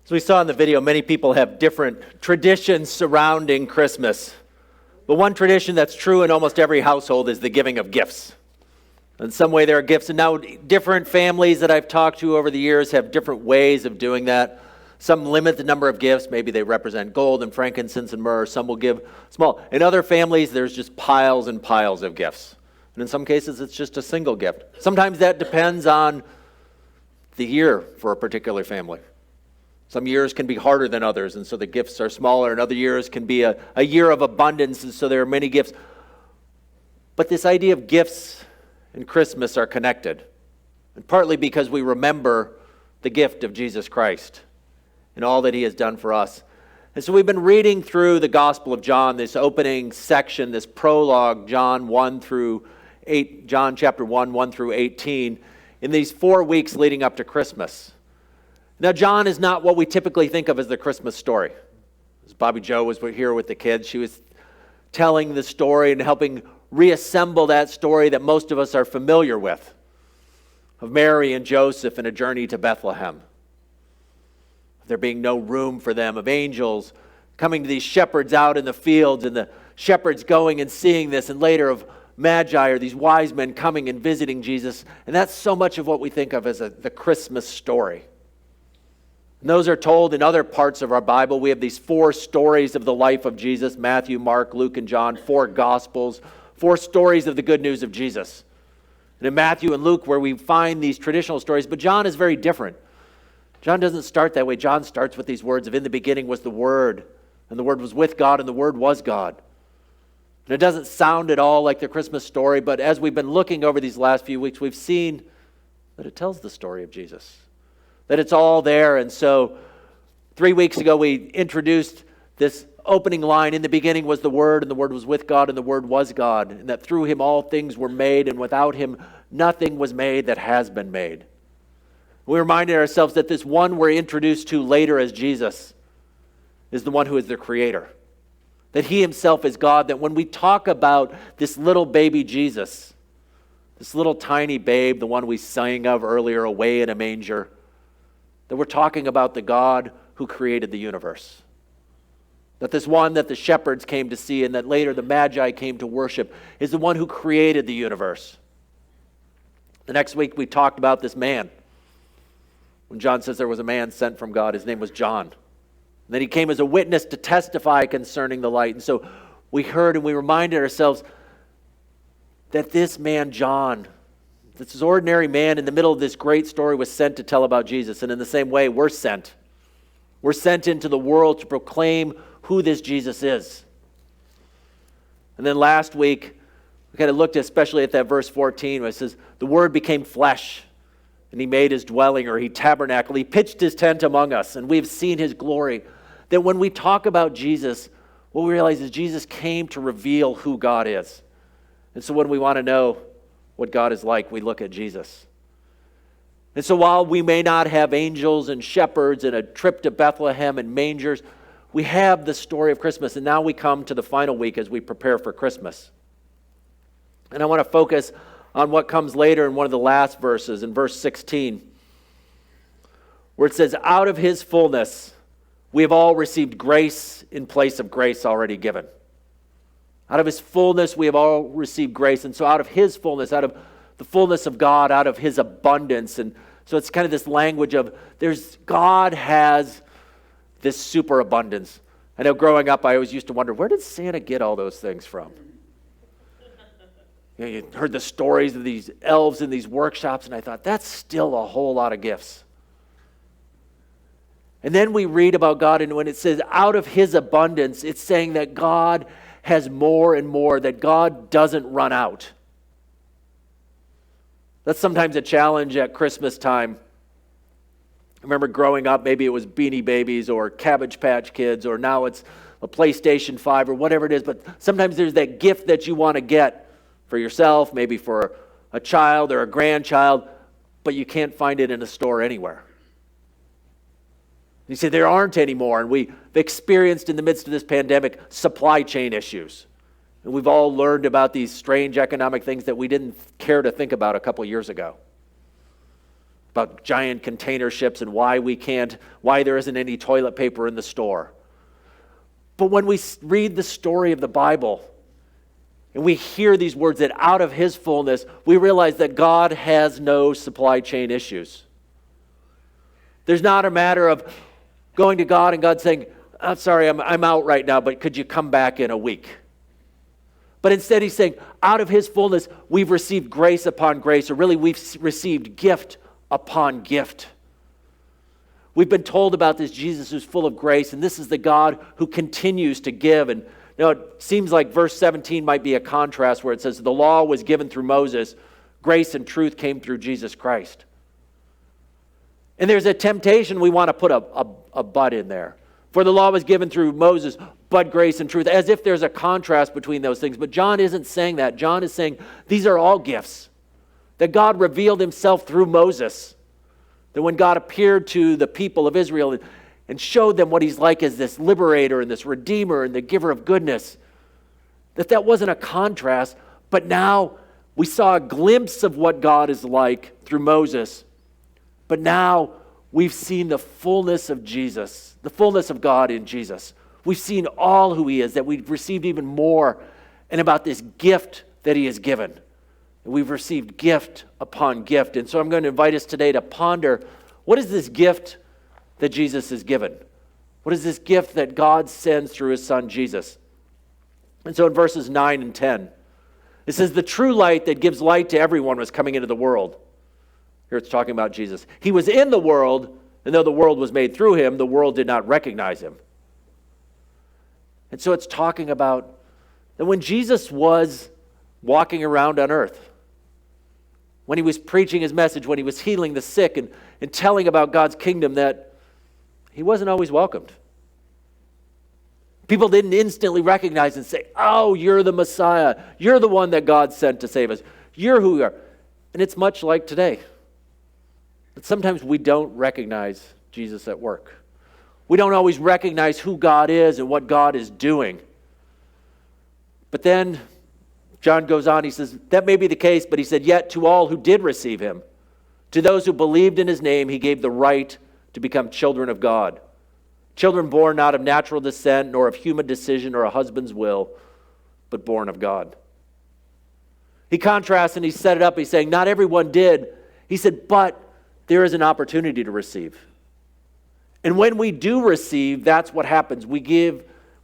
As we saw in the video, many people have different traditions surrounding Christmas. But one tradition that's true in almost every household is the giving of gifts. In some way there are gifts, and now different families that I've talked to over the years have different ways of doing that. Some limit the number of gifts. Maybe they represent gold and frankincense and myrrh. Some will give small. In other families, there's just piles and piles of gifts. And in some cases, it's just a single gift. Sometimes that depends on the year for a particular family. Some years can be harder than others, and so the gifts are smaller, and other years can be a year of abundance, and so there are many gifts. But this idea of gifts and Christmas are connected, and partly because we remember the gift of Jesus Christ and all that he has done for us. And so we've been reading through the Gospel of John, this opening section, this prologue, John chapter 1, 1 through 18, in these 4 weeks leading up to Christmas. Now, John is not what we typically think of as the Christmas story. As Bobby Joe was here with the kids, she was telling the story and helping reassemble that story that most of us are familiar with, of Mary and Joseph and a journey to Bethlehem. There being no room for them, of angels coming to these shepherds out in the fields, and the shepherds going and seeing this, and later of Magi, or these wise men coming and visiting Jesus. And that's so much of what we think of as the Christmas story. And those are told in other parts of our Bible. We have these 4 stories of the life of Jesus: Matthew, Mark, Luke, and John. 4 Gospels, 4 stories of the good news of Jesus. And in Matthew and Luke, where we find these traditional stories, but John is very different. John doesn't start that way. John starts with these words of, "In the beginning was the Word, and the Word was with God, and the Word was God." And it doesn't sound at all like the Christmas story, but as we've been looking over these last few weeks, we've seen that it tells the story of Jesus, that it's all there. And so 3 weeks ago, we introduced this opening line: "In the beginning was the Word, and the Word was with God, and the Word was God, and that through him all things were made, and without him nothing was made that has been made." We reminded ourselves that this one we're introduced to later as Jesus is the one who is the creator, that he himself is God, that when we talk about this little baby Jesus, this little tiny babe, the one we sang of earlier, away in a manger, that we're talking about the God who created the universe. That this one that the shepherds came to see and that later the Magi came to worship is the one who created the universe. The next week we talked about this man. When John says there was a man sent from God, his name was John. And then he came as a witness to testify concerning the light. And so we heard and we reminded ourselves that this man, John, this ordinary man in the middle of this great story, was sent to tell about Jesus. And in the same way, we're sent. We're sent into the world to proclaim who this Jesus is. And then last week, we kind of looked especially at that verse 14 where it says, "The Word became flesh, and he made his dwelling," or he tabernacled, he pitched his tent among us, and we've seen his glory. That when we talk about Jesus, what we realize is Jesus came to reveal who God is. And so when we want to know what God is like, we look at Jesus. And so while we may not have angels and shepherds and a trip to Bethlehem and mangers, we have the story of Christmas. And now we come to the final week as we prepare for Christmas. And I want to focus on what comes later in one of the last verses, in verse 16, where it says, "Out of his fullness we have all received grace in place of grace already given." Out of his fullness we have all received grace. And so out of his fullness, out of the fullness of God, out of his abundance. And so it's kind of this language of God has this superabundance. I know growing up I always used to wonder, where did Santa get all those things from? You heard the stories of these elves in these workshops, and I thought, that's still a whole lot of gifts. And then we read about God, and when it says out of his abundance, it's saying that God has more and more, that God doesn't run out. That's sometimes a challenge at Christmas time. I remember growing up, maybe it was Beanie Babies or Cabbage Patch Kids, or now it's a PlayStation 5 or whatever it is, but sometimes there's that gift that you want to get for yourself, maybe for a child or a grandchild, but you can't find it in a store anywhere. You say there aren't anymore, and we've experienced in the midst of this pandemic supply chain issues. And we've all learned about these strange economic things that we didn't care to think about a couple years ago. about giant container ships and why there isn't any toilet paper in the store. But when we read the story of the Bible and we hear these words that out of his fullness, we realize that God has no supply chain issues. There's not a matter of going to God and God saying, "I'm sorry, I'm out right now, but could you come back in a week?" But instead he's saying, out of his fullness, we've received grace upon grace, or really we've received gift upon gift. We've been told about this Jesus who's full of grace, and this is the God who continues to give. And it seems like verse 17 might be a contrast where it says, the law was given through Moses, grace and truth came through Jesus Christ. And there's a temptation we want to put a but in there. For the law was given through Moses, but grace and truth, as if there's a contrast between those things. But John isn't saying that. John is saying these are all gifts. That God revealed himself through Moses. That when God appeared to the people of Israel and showed them what he's like as this liberator and this redeemer and the giver of goodness, that wasn't a contrast, but now we saw a glimpse of what God is like through Moses. But now we've seen the fullness of Jesus, the fullness of God in Jesus. We've seen all who he is, that we've received even more, and about this gift that he has given. We've received gift upon gift. And so I'm going to invite us today to ponder, what is this gift that Jesus has given? What is this gift that God sends through his son Jesus? And so in verses 9 and 10, it says, the true light that gives light to everyone was coming into the world. Here it's talking about Jesus. He was in the world, and though the world was made through him, the world did not recognize him. And so it's talking about that when Jesus was walking around on earth, when he was preaching his message, when he was healing the sick and telling about God's kingdom, that he wasn't always welcomed. People didn't instantly recognize and say, oh, you're the Messiah. You're the one that God sent to save us. You're who we are. And it's much like today. But sometimes we don't recognize Jesus at work. We don't always recognize who God is and what God is doing. But then John goes on, he says, that may be the case, but he said, yet to all who did receive him, to those who believed in his name, he gave the right to become children of God. Children born not of natural descent, nor of human decision or a husband's will, but born of God. He contrasts and he set it up. He's saying, not everyone did. He said, but there is an opportunity to receive. And when we do receive, that's what happens. We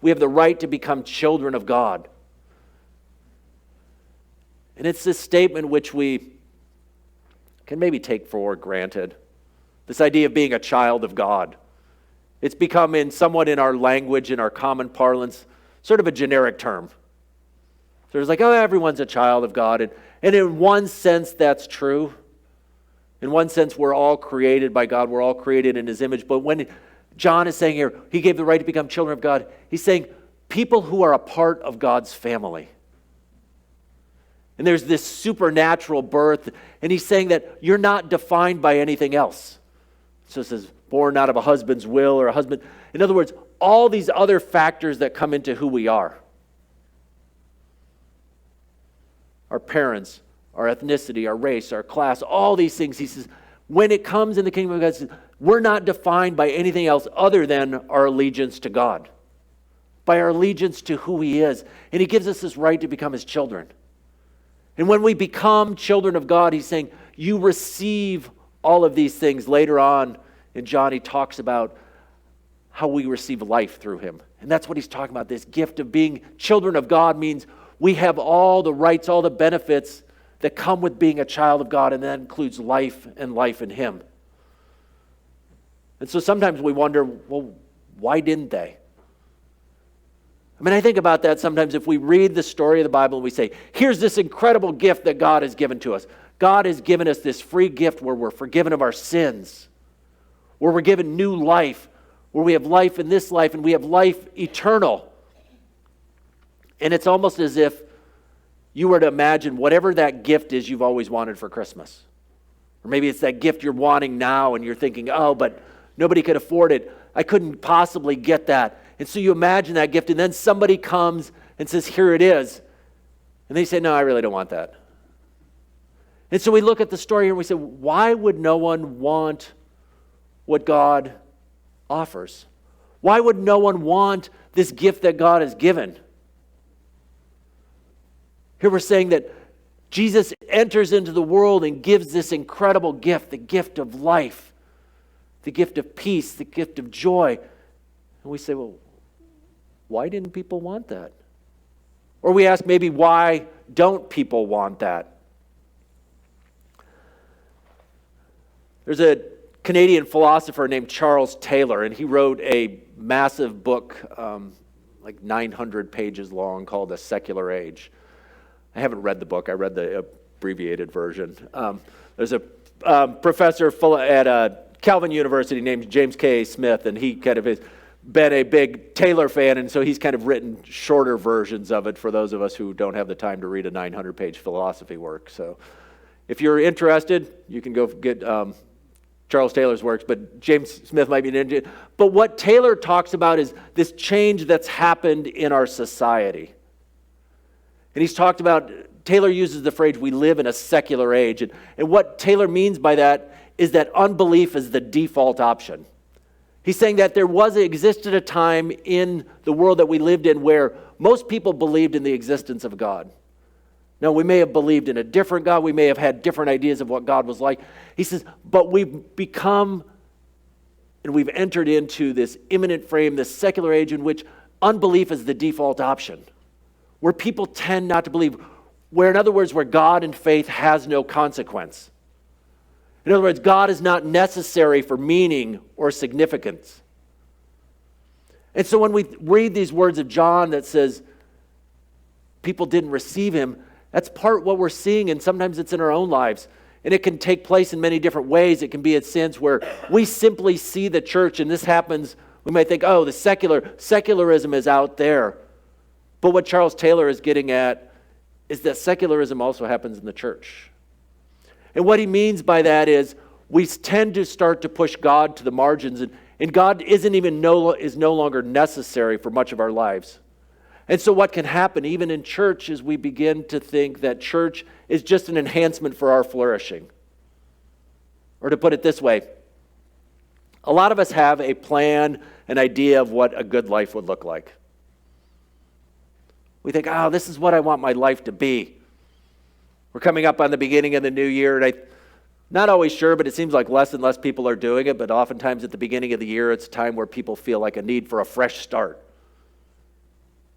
have the right to become children of God. And it's this statement which we can maybe take for granted. This idea of being a child of God. It's become somewhat in our language, in our common parlance, sort of a generic term. So it's like, oh, everyone's a child of God. And in one sense, that's true. In one sense, we're all created by God. We're all created in his image. But when John is saying here, he gave the right to become children of God, he's saying people who are a part of God's family. And there's this supernatural birth. And he's saying that you're not defined by anything else. So it says, born out of a husband's will or a husband. In other words, all these other factors that come into who we are. Our parents, our ethnicity, our race, our class, all these things. He says, when it comes in the kingdom of God, says, we're not defined by anything else other than our allegiance to God. By our allegiance to who he is. And he gives us this right to become his children. And when we become children of God, he's saying, you receive all of these things. Later on in John, he talks about how we receive life through him. And that's what he's talking about. This gift of being children of God means we have all the rights, all the benefits that come with being a child of God, and that includes life and life in him. And so sometimes we wonder, well, why didn't they? I mean, I think about that sometimes if we read the story of the Bible and we say, here's this incredible gift that God has given to us. God has given us this free gift where we're forgiven of our sins, where we're given new life, where we have life in this life and we have life eternal. And it's almost as if you were to imagine whatever that gift is you've always wanted for Christmas. Or maybe it's that gift you're wanting now and you're thinking, oh, but nobody could afford it. I couldn't possibly get that. And so you imagine that gift, and then somebody comes and says, here it is. And they say, no, I really don't want that. And so we look at the story here and we say, why would no one want what God offers? Why would no one want this gift that God has given? Here we're saying that Jesus enters into the world and gives this incredible gift, the gift of life, the gift of peace, the gift of joy. And we say, well, why didn't people want that? Or we ask maybe, why don't people want that? There's a Canadian philosopher named Charles Taylor, and he wrote a massive book, like 900 pages long, called The Secular Age. I haven't read the book. I read the abbreviated version. There's a professor at Calvin University named James K. Smith, and he kind of has been a big Taylor fan, and so he's kind of written shorter versions of it for those of us who don't have the time to read a 900-page philosophy work. So if you're interested, you can go get Charles Taylor's works, but James Smith might be an engineer. But what Taylor talks about is this change that's happened in our society. And he's talked about, Taylor uses the phrase, we live in a secular age. And what Taylor means by that is that unbelief is the default option. He's saying that existed a time in the world that we lived in where most people believed in the existence of God. Now, we may have believed in a different God. We may have had different ideas of what God was like. He says, but we've become, and we've entered into this imminent frame, this secular age in which unbelief is the default option, where people tend not to believe, where, in other words, where God and faith has no consequence. In other words, God is not necessary for meaning or significance. And so when we read these words of John that says people didn't receive him, that's part what we're seeing, and sometimes it's in our own lives. And it can take place in many different ways. It can be a sense where we simply see the church, and this happens, we might think, oh, the secularism is out there. But what Charles Taylor is getting at is that secularism also happens in the church. And what he means by that is we tend to start to push God to the margins, and God is no longer necessary for much of our lives. And so what can happen even in church is we begin to think that church is just an enhancement for our flourishing. Or to put it this way, a lot of us have a plan, an idea of what a good life would look like. We think, this is what I want my life to be. We're coming up on the beginning of the new year, and I'm not always sure, but it seems like less and less people are doing it. But oftentimes at the beginning of the year, it's a time where people feel like a need for a fresh start.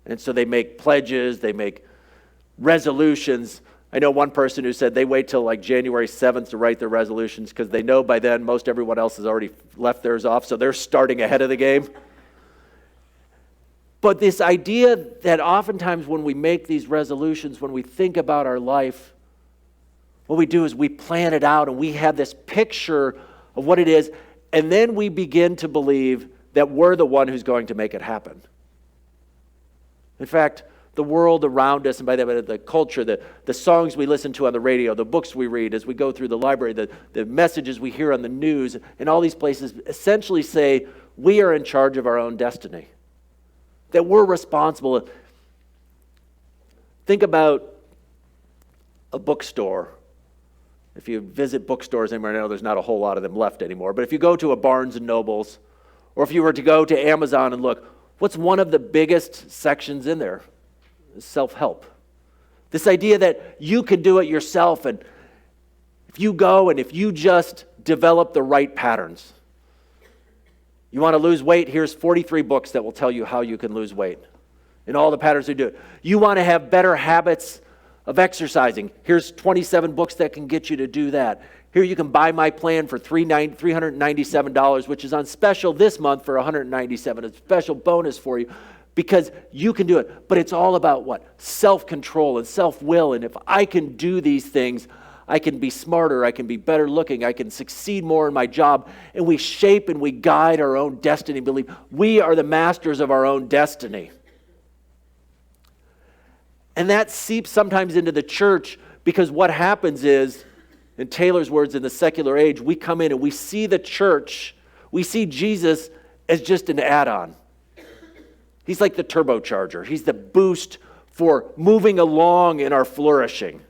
And so they make pledges, they make resolutions. I know one person who said they wait till like January 7th to write their resolutions because they know by then most everyone else has already left theirs off, so they're starting ahead of the game. But this idea that oftentimes when we make these resolutions, when we think about our life, what we do is we plan it out and we have this picture of what it is, and then we begin to believe that we're the one who's going to make it happen. In fact, the world around us, and by that, the culture, the songs we listen to on the radio, the books we read as we go through the library, the messages we hear on the news, and all these places essentially say we are in charge of our own destiny, that we're responsible. Think about a bookstore. If you visit bookstores anywhere, I know there's not a whole lot of them left anymore, but if you go to a Barnes and Nobles, or if you were to go to Amazon and look, what's one of the biggest sections in there? Self-help. This idea that you can do it yourself, and if you go and if you just develop the right patterns. You want to lose weight? Here's 43 books that will tell you how you can lose weight and all the patterns to do it. You want to have better habits of exercising? Here's 27 books that can get you to do that. Here you can buy my plan for $397, which is on special this month for $197. It's a special bonus for you because you can do it. But it's all about what? Self-control and self-will. And if I can do these things, I can be smarter, I can be better looking, I can succeed more in my job. And we shape and we guide our own destiny. Believe we are the masters of our own destiny. And that seeps sometimes into the church because what happens is, in Taylor's words, in the secular age, we come in and we see the church, we see Jesus as just an add-on. He's like the turbocharger. He's the boost for moving along in our flourishing.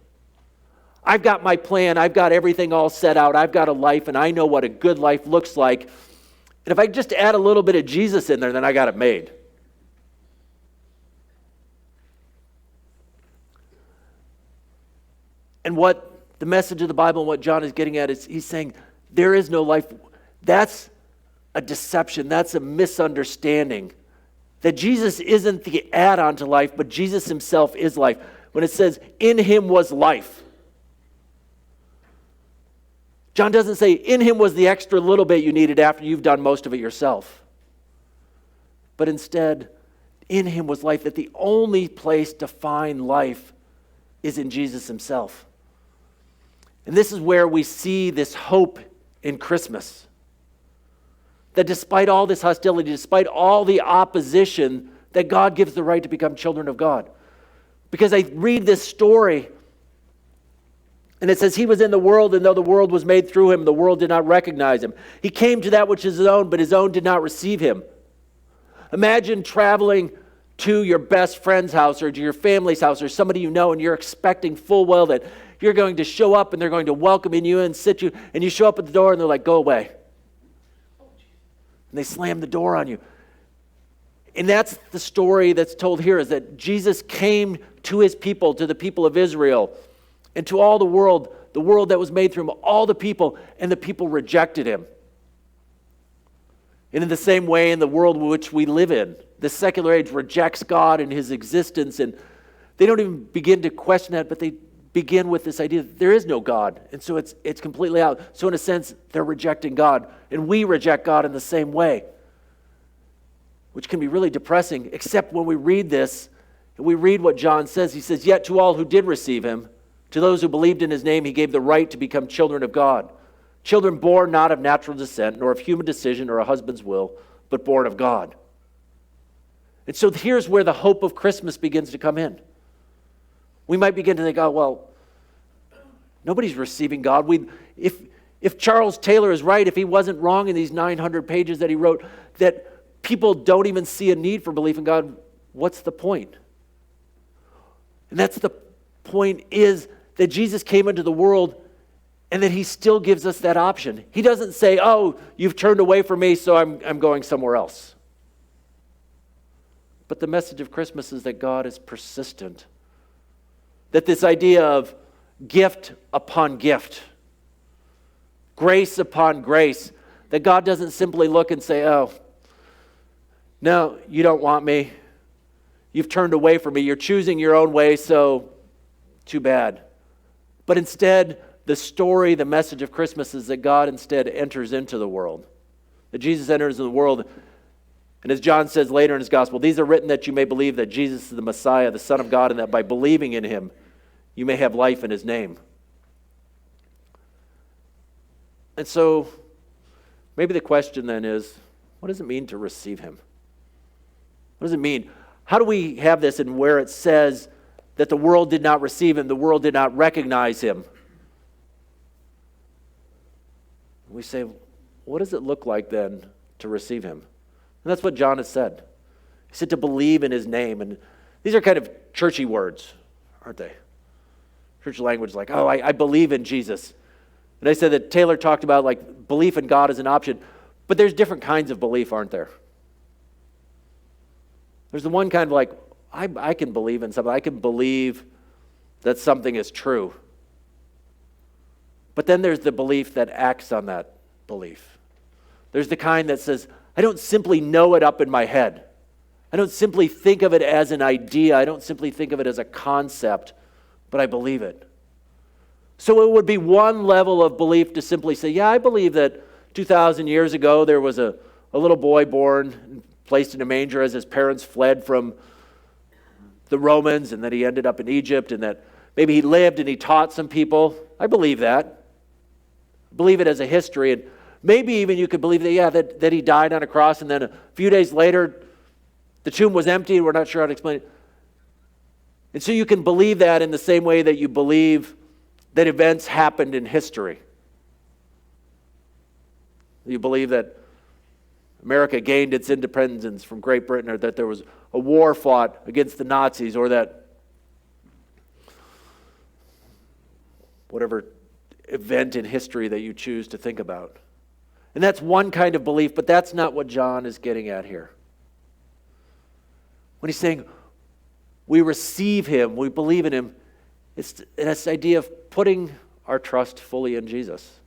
I've got my plan. I've got everything all set out. I've got a life, and I know what a good life looks like. And if I just add a little bit of Jesus in there, then I got it made. And what the message of the Bible and what John is getting at is he's saying there is no life. That's a deception. That's a misunderstanding. That Jesus isn't the add-on to life, but Jesus himself is life. When it says, in him was life. John doesn't say, in him was the extra little bit you needed after you've done most of it yourself. But instead, in him was life. That the only place to find life is in Jesus himself. And this is where we see this hope in Christmas. That despite all this hostility, despite all the opposition, that God gives the right to become children of God. Because I read this story, and it says, he was in the world, and though the world was made through him, the world did not recognize him. He came to that which is his own, but his own did not receive him. Imagine traveling to your best friend's house or to your family's house or somebody you know, and you're expecting full well that you're going to show up and they're going to welcome you and sit you, and you show up at the door and they're like, go away. And they slam the door on you. And that's the story that's told here, is that Jesus came to his people, to the people of Israel, and to all the world that was made through him, all the people, and the people rejected him. And in the same way, in the world which we live in, the secular age rejects God and his existence, and they don't even begin to question that, but they begin with this idea that there is no God, and so it's completely out. So in a sense, they're rejecting God, and we reject God in the same way, which can be really depressing, except when we read this, and we read what John says. He says, yet to all who did receive him, to those who believed in his name, he gave the right to become children of God. Children born not of natural descent, nor of human decision or a husband's will, but born of God. And so here's where the hope of Christmas begins to come in. We might begin to think, oh, well, nobody's receiving God. If Charles Taylor is right, if he wasn't wrong in these 900 pages that he wrote, that people don't even see a need for belief in God, what's the point? And that's the point, is that Jesus came into the world and that he still gives us that option. He doesn't say, oh, you've turned away from me, so I'm going somewhere else. But the message of Christmas is that God is persistent. That this idea of gift upon gift, grace upon grace, that God doesn't simply look and say, oh, no, you don't want me. You've turned away from me. You're choosing your own way, so too bad. But instead, the story, the message of Christmas is that God instead enters into the world. That Jesus enters in the world. And as John says later in his gospel, these are written that you may believe that Jesus is the Messiah, the Son of God, and that by believing in him, you may have life in his name. And so, maybe the question then is, what does it mean to receive him? What does it mean? How do we have this in where it says that the world did not receive him, the world did not recognize him? We say, what does it look like then to receive him? And that's what John has said. He said to believe in his name. And these are kind of churchy words, aren't they? Church language like, oh, I believe in Jesus. And I said that Taylor talked about like belief in God as an option. But there's different kinds of belief, aren't there? There's the one kind of like, I can believe in something. I can believe that something is true. But then there's the belief that acts on that belief. There's the kind that says, I don't simply know it up in my head. I don't simply think of it as an idea. I don't simply think of it as a concept, but I believe it. So it would be one level of belief to simply say, yeah, I believe that 2,000 years ago there was a little boy born and placed in a manger as his parents fled from the Romans, and that he ended up in Egypt, and that maybe he lived and he taught some people. I believe that. I believe it as a history. And maybe even you could believe that, yeah, that he died on a cross, and then a few days later, the tomb was empty, and we're not sure how to explain it. And so you can believe that in the same way that you believe that events happened in history. You believe that America gained its independence from Great Britain, or that there was a war fought against the Nazis, or that whatever event in history that you choose to think about. And that's one kind of belief, but that's not what John is getting at here. When he's saying we receive him, we believe in him, it's this idea of putting our trust fully in Jesus.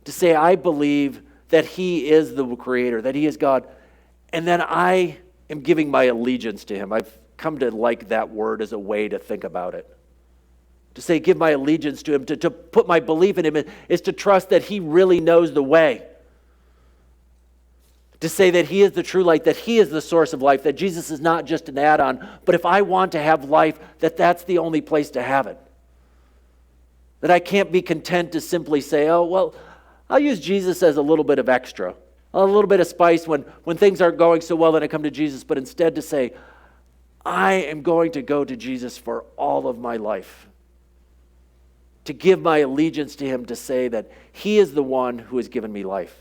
To say, I believe that he is the creator, that he is God, and then I am giving my allegiance to him. I've come to like that word as a way to think about it. To say, give my allegiance to him, to put my belief in him is to trust that he really knows the way. To say that he is the true light, that he is the source of life, that Jesus is not just an add-on, but if I want to have life, that's the only place to have it. That I can't be content to simply say, oh, well, I'll use Jesus as a little bit of extra, a little bit of spice when things aren't going so well, then I come to Jesus, but instead to say, I am going to go to Jesus for all of my life. To give my allegiance to him, to say that he is the one who has given me life.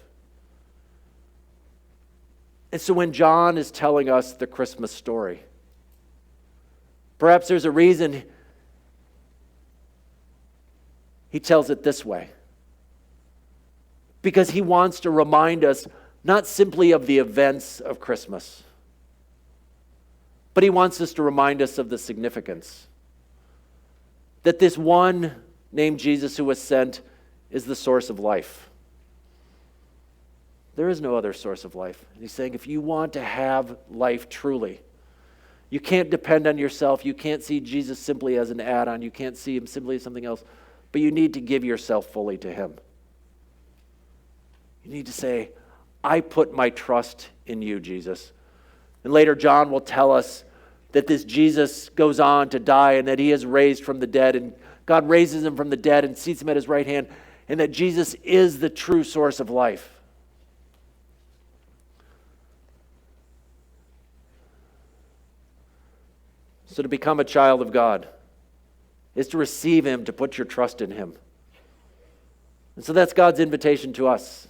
And so when John is telling us the Christmas story, perhaps there's a reason he tells it this way. Because he wants to remind us not simply of the events of Christmas, but he wants us to remind us of the significance. That this one named Jesus who was sent is the source of life. There is no other source of life. And he's saying if you want to have life truly, you can't depend on yourself. You can't see Jesus simply as an add-on. You can't see him simply as something else. But you need to give yourself fully to him. You need to say, I put my trust in you, Jesus. And later John will tell us that this Jesus goes on to die and that he is raised from the dead. And God raises him from the dead and seats him at his right hand. And that Jesus is the true source of life. So to become a child of God is to receive him, to put your trust in him. And so that's God's invitation to us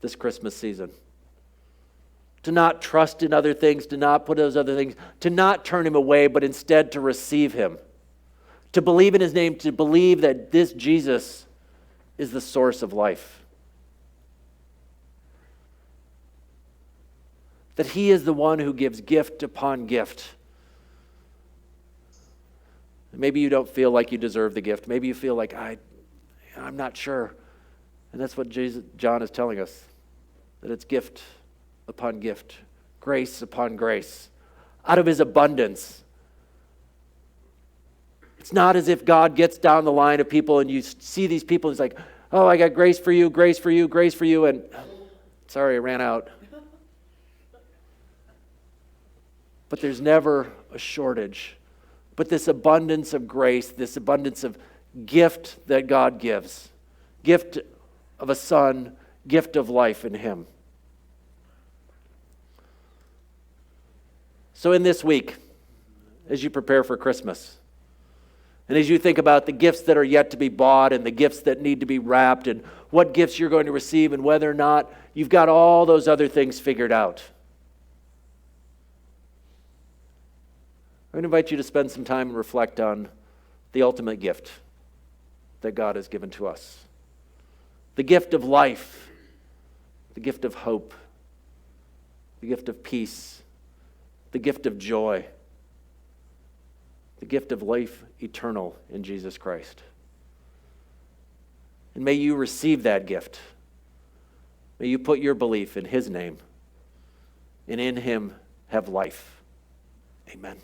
this Christmas season. To not trust in other things, to not put those other things, to not turn him away, but instead to receive him. To believe in his name, to believe that this Jesus is the source of life. That he is the one who gives gift upon gift. Maybe you don't feel like you deserve the gift. Maybe you feel like, I'm not sure. And that's what John is telling us. That it's gift upon gift. Grace upon grace. Out of his abundance. It's not as if God gets down the line of people and you see these people and it's like, oh, I got grace for you, grace for you, grace for you, and sorry, I ran out. But there's never a shortage. But this abundance of grace, this abundance of gift that God gives, gift of a son, gift of life in him. So in this week, as you prepare for Christmas, and as you think about the gifts that are yet to be bought and the gifts that need to be wrapped and what gifts you're going to receive and whether or not you've got all those other things figured out, I'm going to invite you to spend some time and reflect on the ultimate gift that God has given to us. The gift of life, the gift of hope, the gift of peace, the gift of joy, the gift of life eternal in Jesus Christ. And may you receive that gift. May you put your belief in his name and in him have life. Amen.